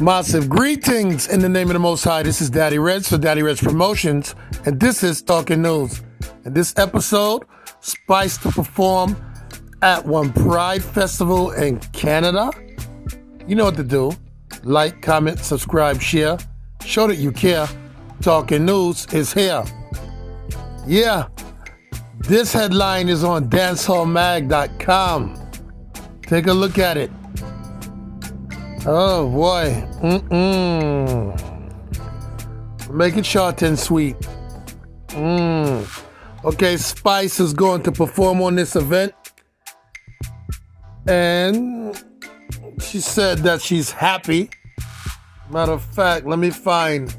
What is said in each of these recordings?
Massive greetings in the name of the Most High. This is Daddy Reds for Daddy Reds Promotions, and this is Talking News. In this episode, Spice to perform at one Pride Festival in Canada. You know what to do. Like, comment, subscribe, share. Show that you care. Talking News is here. Yeah, this headline is on dancehallmag.com. Take a look at it. Oh boy. Make it short and sweet. Okay, Spice is going to perform on this event. And she said that she's happy. Matter of fact, let me find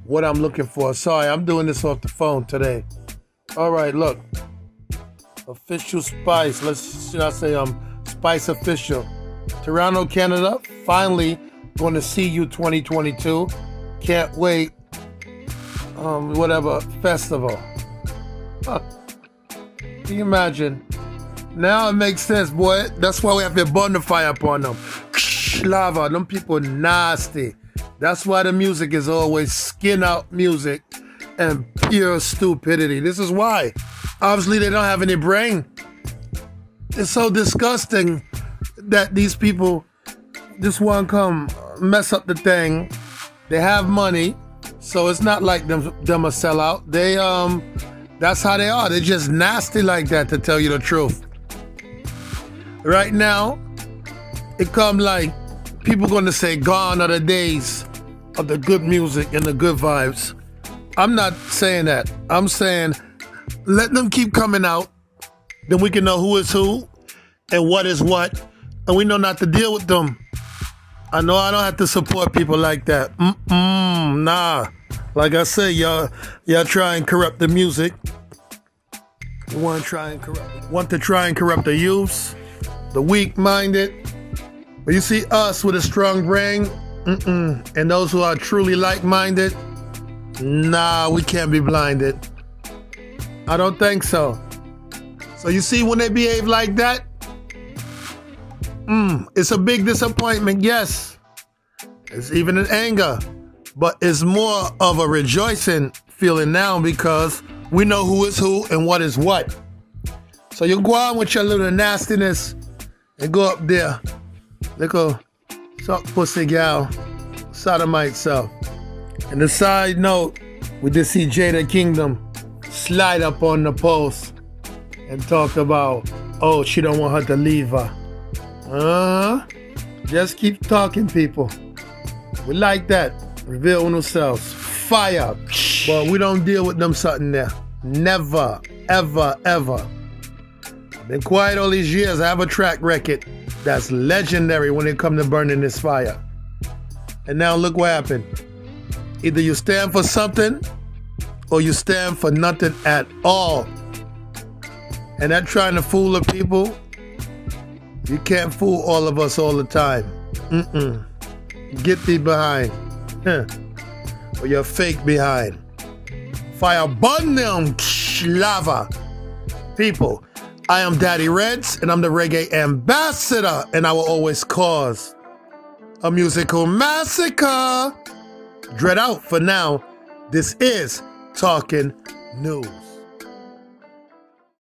what I'm looking for. Sorry, I'm doing this off the phone today. All right, look. Official Spice. Should I say Spice Official. Toronto, Canada, finally going to see you 2022. Can't wait. Whatever festival. Can you imagine? Now it makes sense, boy. That's why we have to burn the fire upon them. Lava, them people nasty. That's why the music is always skin out music and pure stupidity. This is why. Obviously, they don't have any brain. It's so disgusting that these people just want to come mess up the thing. They have money, so it's not like them a sellout. They that's how they are. They're just nasty like that, to tell you the truth. Right now, it come like people gonna say gone are the days of the good music and the good vibes. I'm not saying that. I'm saying let them keep coming out, then we can know who is who and what is what. And we know not to deal with them. I know I don't have to support people like that. Nah. Like I said, y'all try and corrupt the music. You want to try and corrupt the youths, the weak-minded. But you see us with a strong brain, and those who are truly like-minded, nah, we can't be blinded. I don't think so. So you see, when they behave like that, it's a big disappointment, yes. It's even an anger, but it's more of a rejoicing feeling now because we know who is who and what is what. So you go on with your little nastiness and go up there. Little suck pussy gal, sodomite self. And the side note, we just see Jada Kingdom slide up on the post and talk about, oh, she don't want her to leave her. Just keep talking, people. We like that. Reveal on ourselves. Fire. But we don't deal with them something there. Never, ever, ever. I've been quiet all these years. I have a track record that's legendary when it comes to burning this fire. And now look what happened. Either you stand for something or you stand for nothing at all. And that trying to fool the people, you can't fool all of us all the time. Get thee behind. Or you're fake behind. Fire burn them, lava. People, I am Daddy Reds, and I'm the reggae ambassador, and I will always cause a musical massacre. Dread out for now. This is Talking News.